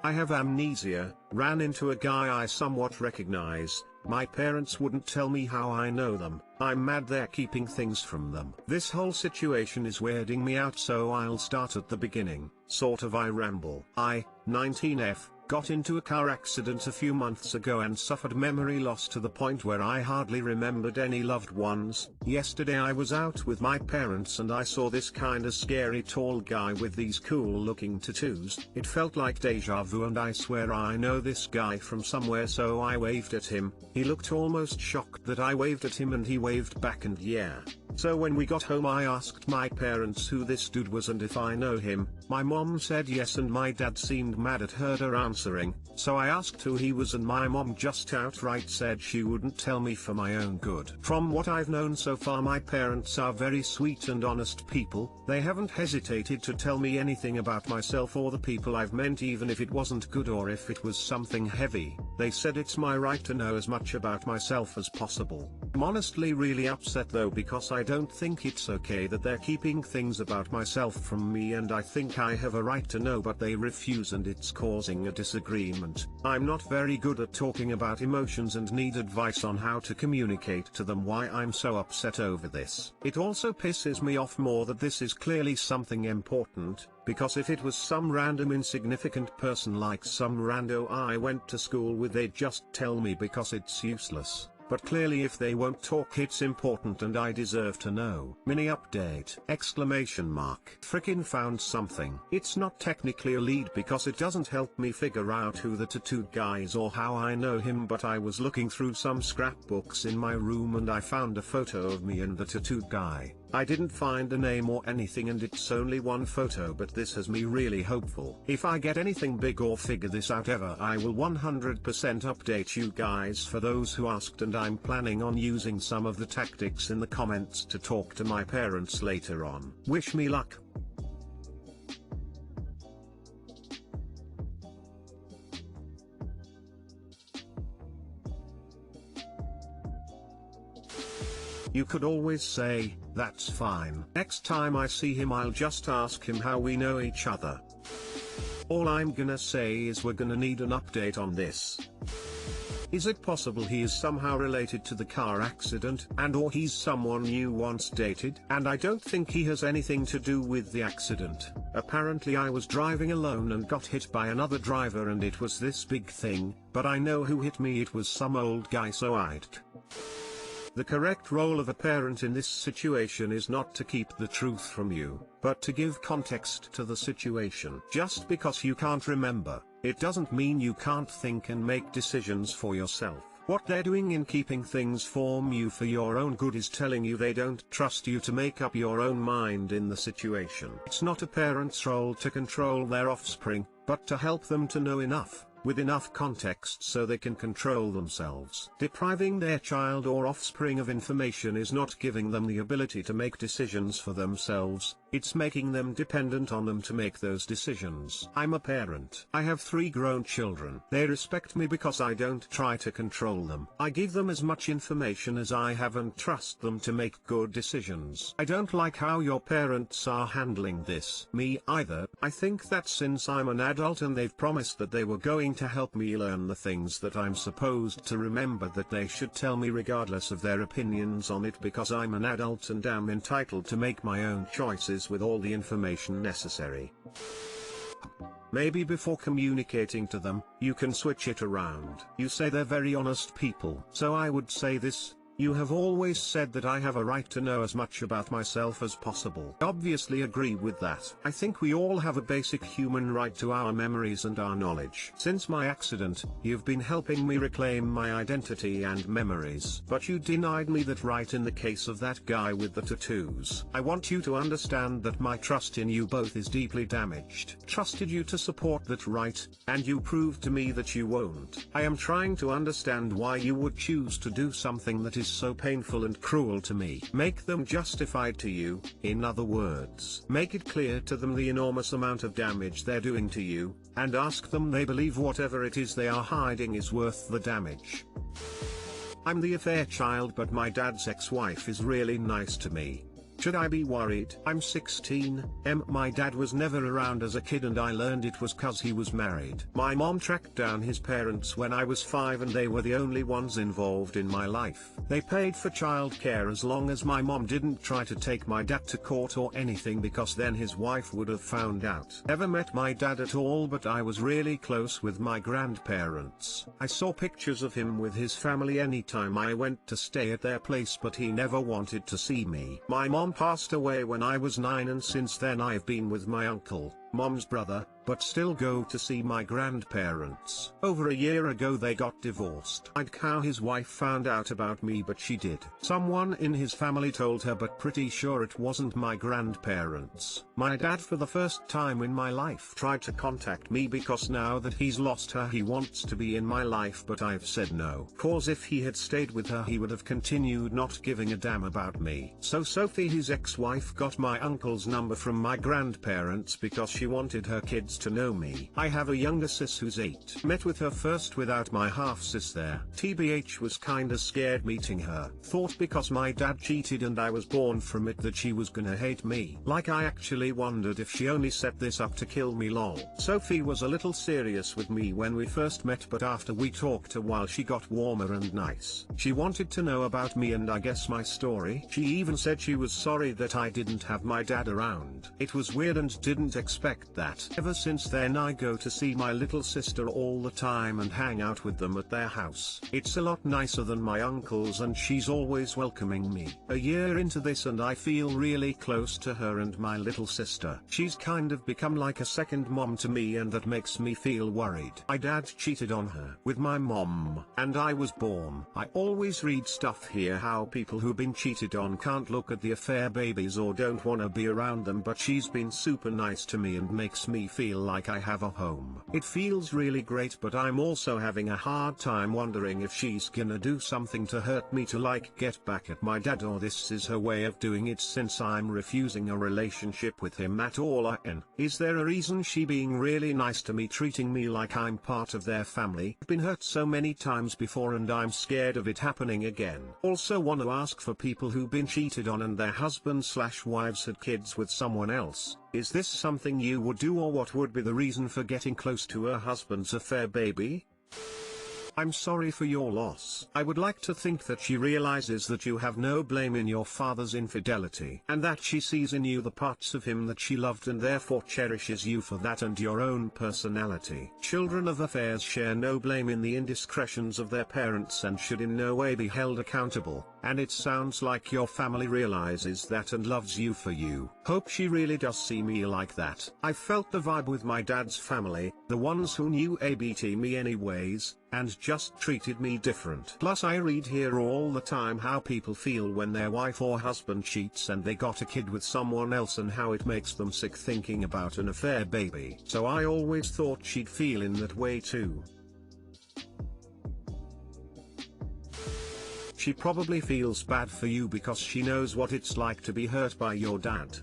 I have amnesia, ran into a guy I somewhat recognize. My parents wouldn't tell me how I know them. I'm mad they're keeping things from them. This whole situation is weirding me out, so I'll start at the beginning. Sort of. I ramble. I, 19F, got into a car accident a few months ago and suffered memory loss to the point where I hardly remembered any loved ones. Yesterday I was out with my parents and I saw this kinda scary tall guy with these cool looking tattoos. It felt like deja vu and I swear I know this guy from somewhere, so I waved at him. He looked almost shocked that I waved at him and he waved back, and yeah. So when we got home I asked my parents who this dude was and if I know him. My mom said yes and my dad seemed mad at her answering, so I asked who he was and my mom just outright said she wouldn't tell me for my own good. From what I've known so far, my parents are very sweet and honest people. They haven't hesitated to tell me anything about myself or the people I've met, even if it wasn't good or if it was something heavy. They said it's my right to know as much about myself as possible. I'm honestly really upset though, because I don't think it's okay that they're keeping things about myself from me, and I think I have a right to know, but they refuse and it's causing a disagreement. I'm not very good at talking about emotions and need advice on how to communicate to them why I'm so upset over this. It also pisses me off more that this is clearly something important, because if it was some random insignificant person like some rando I went to school with, they'd just tell me because it's useless. But clearly if they won't talk, it's important and I deserve to know. Mini update! Exclamation mark. Frickin' found something. It's not technically a lead because it doesn't help me figure out who the tattooed guy is or how I know him, but I was looking through some scrapbooks in my room and I found a photo of me and the tattooed guy. I didn't find a name or anything and it's only one photo, but this has me really hopeful. If I get anything big or figure this out ever, I will 100% update you guys. For those who asked, and I'm planning on using some of the tactics in the comments to talk to my parents later on. Wish me luck. You could always say, that's fine. Next time I see him I'll just ask him how we know each other. All I'm gonna say is we're gonna need an update on this. Is it possible he is somehow related to the car accident, and or he's someone you once dated? And I don't think he has anything to do with the accident. Apparently I was driving alone and got hit by another driver and it was this big thing, but I know who hit me. It was some old guy, so I'd. The correct role of a parent in this situation is not to keep the truth from you, but to give context to the situation. Just because you can't remember, it doesn't mean you can't think and make decisions for yourself. What they're doing in keeping things from you for your own good is telling you they don't trust you to make up your own mind in the situation. It's not a parent's role to control their offspring, but to help them to know enough, with enough context so they can control themselves. Depriving their child or offspring of information is not giving them the ability to make decisions for themselves, it's making them dependent on them to make those decisions. I'm a parent. I have 3 grown children. They respect me because I don't try to control them. I give them as much information as I have and trust them to make good decisions. I don't like how your parents are handling this. Me either. I think that since I'm an adult and they've promised that they were going to help me learn the things that I'm supposed to remember, that they should tell me regardless of their opinions on it, because I'm an adult and am entitled to make my own choices with all the information necessary. Maybe before communicating to them, you can switch it around. You say they're very honest people. So I would say this: you have always said that I have a right to know as much about myself as possible. I obviously agree with that. I think we all have a basic human right to our memories and our knowledge. Since my accident, you've been helping me reclaim my identity and memories. But you denied me that right in the case of that guy with the tattoos. I want you to understand that my trust in you both is deeply damaged. Trusted you to support that right, and you proved to me that you won't. I am trying to understand why you would choose to do something that is so painful and cruel to me. Make them justified to you. In other words, make it clear to them the enormous amount of damage they're doing to you, and ask them they believe whatever it is they are hiding is worth the damage. I'm the affair child, but my dad's ex-wife is really nice to me. Should I be worried? I'm 16. My dad was never around as a kid and I learned it was cause he was married. My mom tracked down his parents when I was 5 and they were the only ones involved in my life. They paid for childcare as long as my mom didn't try to take my dad to court or anything because then his wife would have found out. Never met my dad at all, but I was really close with my grandparents. I saw pictures of him with his family anytime I went to stay at their place, but he never wanted to see me. My mom passed away when I was 9 and since then I've been with my uncle, mom's brother, but still go to see my grandparents. Over a year ago they got divorced. I'd how his wife found out about me, but she did. Someone in his family told her, but pretty sure it wasn't my grandparents. My dad for the first time in my life tried to contact me because now that he's lost her he wants to be in my life, but I've said no. Cause if he had stayed with her he would have continued not giving a damn about me. So Sophie, his ex-wife, got my uncle's number from my grandparents because she wanted her kids to know me. I have a younger sis who's 8. Met with her first without my half-sis there. TBH was kinda scared meeting her. Thought because my dad cheated and I was born from it that she was gonna hate me. Like I actually wondered if she only set this up to kill me lol. Sophie was a little serious with me when we first met, but after we talked a while she got warmer and nice. She wanted to know about me and I guess my story. She even said she was sorry that I didn't have my dad around. It was weird and didn't expect that. Ever since then I go to see my little sister all the time and hang out with them at their house. It's a lot nicer than my uncle's and she's always welcoming me. A year into this and I feel really close to her and my little sister. She's kind of become like a second mom to me and that makes me feel worried. My dad cheated on her with my mom and I was born. I always read stuff here how people who've been cheated on can't look at the affair babies or don't wanna be around them, but she's been super nice to me and makes me feel like I have a home. It feels really great, but I'm also having a hard time wondering if she's gonna do something to hurt me to like get back at my dad, or this is her way of doing it since I'm refusing a relationship with him at all. Is there a reason she being really nice to me, treating me like I'm part of their family? I've been hurt so many times before and I'm scared of it happening again. Also want to ask, for people who've been cheated on and their husbands/wives had kids with someone else, is this something you would do, or what would be the reason for getting close to her husband's affair baby? I'm sorry for your loss. I would like to think that she realizes that you have no blame in your father's infidelity, and that she sees in you the parts of him that she loved and therefore cherishes you for that and your own personality. Children of affairs share no blame in the indiscretions of their parents and should in no way be held accountable, and it sounds like your family realizes that and loves you for you. Hope she really does see me like that. I felt the vibe with my dad's family, the ones who knew ABT me anyways, and just treated me different. Plus I read here all the time how people feel when their wife or husband cheats and they got a kid with someone else and how it makes them sick thinking about an affair baby. So I always thought she'd feel in that way too. She probably feels bad for you because she knows what it's like to be hurt by your dad.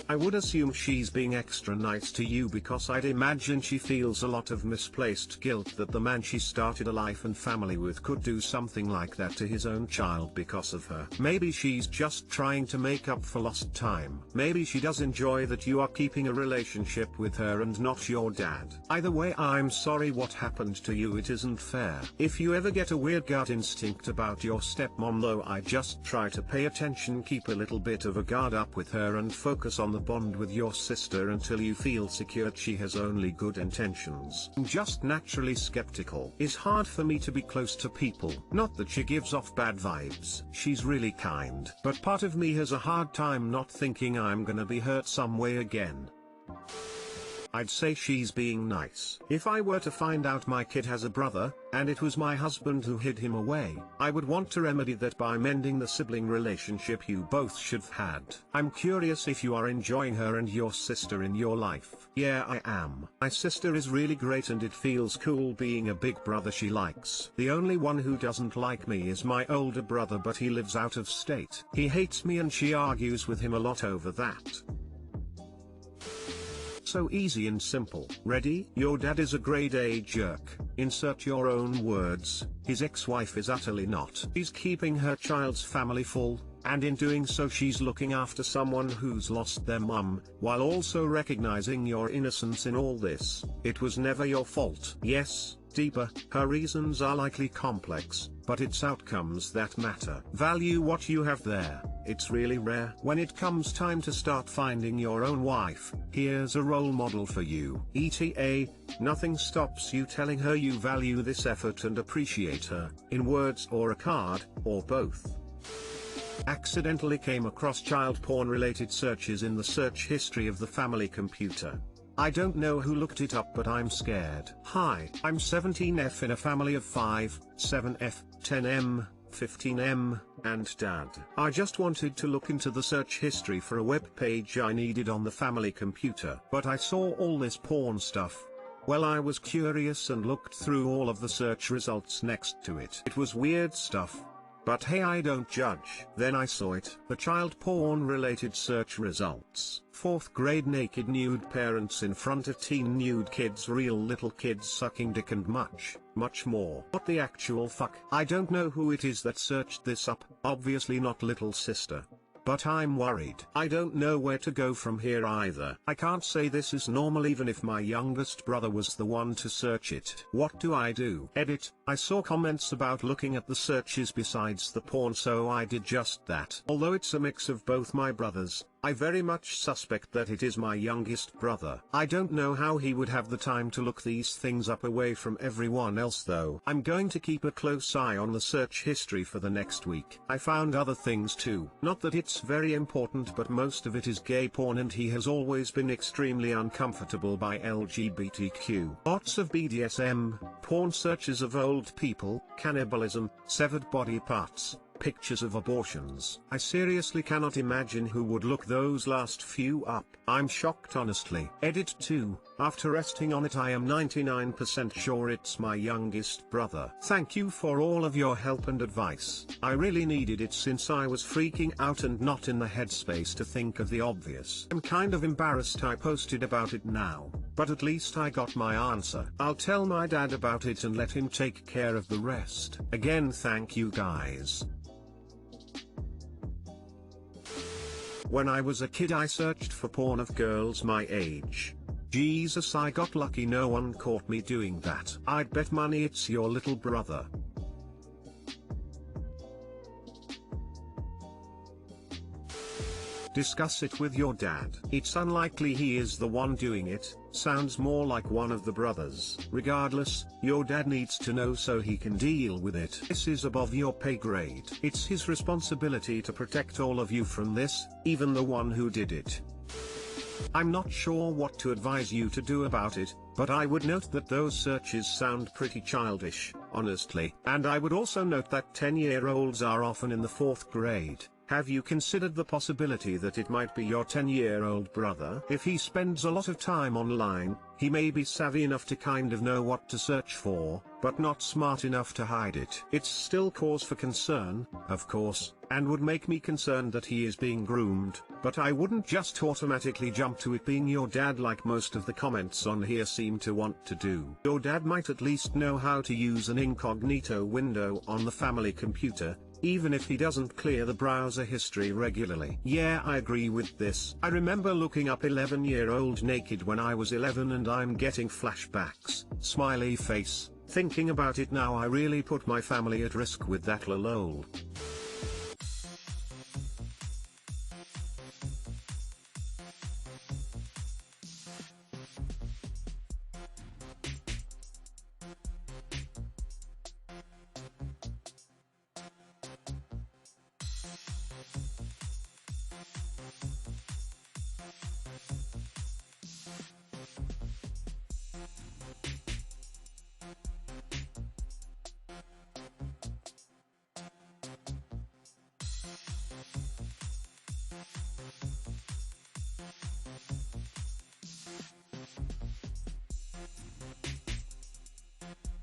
I would assume she's being extra nice to you because I'd imagine she feels a lot of misplaced guilt that the man she started a life and family with could do something like that to his own child because of her. Maybe she's just trying to make up for lost time. Maybe she does enjoy that you are keeping a relationship with her and not your dad. Either way, I'm sorry what happened to you. It isn't fair. If you ever get a weird gut instinct about your stepmom though, I just try to pay attention, keep a little bit of a guard up with her and focus on the bond with your sister until you feel secure she has only good intentions. I'm just naturally skeptical. It's hard for me to be close to people. Not that she gives off bad vibes. She's really kind. But part of me has a hard time not thinking I'm gonna be hurt some way again. I'd say she's being nice. If I were to find out my kid has a brother, and it was my husband who hid him away, I would want to remedy that by mending the sibling relationship you both should have had. I'm curious if you are enjoying her and your sister in your life. Yeah, I am. My sister is really great and it feels cool being a big brother she likes. The only one who doesn't like me is my older brother, but he lives out of state. He hates me and she argues with him a lot over that. So easy and simple. Ready? Your dad is a grade A jerk. Insert your own words. His ex-wife is utterly not. He's keeping her child's family full. and in doing so she's looking after someone who's lost their mum, while also recognizing your innocence in all this. It was never your fault. Yes, deeper, her reasons are likely complex, but it's outcomes that matter. Value what you have there, it's really rare. When it comes time to start finding your own wife, here's a role model for you. ETA, nothing stops you telling her you value this effort and appreciate her, in words or a card, or both. Accidentally came across child porn related searches in the search history of the family computer. I don't know who looked it up, but I'm scared. Hi, I'm 17F in a family of 5, 7F, 10M, 15M, and Dad. I just wanted to look into the search history for a web page I needed on the family computer, but I saw all this porn stuff. Well, I was curious and looked through all of the search results next to it. It was weird stuff. But hey, I don't judge. Then I saw it. The child porn related search results. 4th grade naked nude parents in front of teen nude kids, real little kids sucking dick, and much, much more. What the actual fuck? I don't know who it is that searched this up, obviously not little sister. But I'm worried. I don't know where to go from here either. I can't say this is normal even if my youngest brother was the one to search it. What do I do? Edit, I saw comments about looking at the searches besides the porn, so I did just that. Although it's a mix of both my brothers, I very much suspect that it is my youngest brother. I don't know how he would have the time to look these things up away from everyone else though. I'm going to keep a close eye on the search history for the next week. I found other things too. Not that it's very important, but most of it is gay porn, and he has always been extremely uncomfortable by LGBTQ. Lots of BDSM, porn searches of old people, cannibalism, severed body parts, pictures of abortions. I seriously cannot imagine who would look those last few up. I'm shocked honestly. Edit 2, after resting on it I am 99% sure it's my youngest brother. Thank you for all of your help and advice. I really needed it since I was freaking out and not in the headspace to think of the obvious. I'm kind of embarrassed I posted about it now, but at least I got my answer. I'll tell my dad about it and let him take care of the rest. Again, thank you guys. When I was a kid I searched for porn of girls my age. Jesus, I got lucky no one caught me doing that. I'd bet money it's your little brother. Discuss it with your dad. It's unlikely he is the one doing it, sounds more like one of the brothers. Regardless, your dad needs to know so he can deal with it. This is above your pay grade. It's his responsibility to protect all of you from this, even the one who did it. I'm not sure what to advise you to do about it, but I would note that those searches sound pretty childish, honestly. And I would also note that 10-year-olds are often in the 4th grade. Have you considered the possibility that it might be your 10-year-old brother? If he spends a lot of time online, he may be savvy enough to kind of know what to search for, but not smart enough to hide it. It's still cause for concern, of course, and would make me concerned that he is being groomed, but I wouldn't just automatically jump to it being your dad like most of the comments on here seem to want to do. Your dad might at least know how to use an incognito window on the family computer, even if he doesn't clear the browser history regularly. Yeah, I agree with this. I remember looking up 11-year-old naked when I was 11 and I'm getting flashbacks. Smiley face. Thinking about it now, I really put my family at risk with that lol.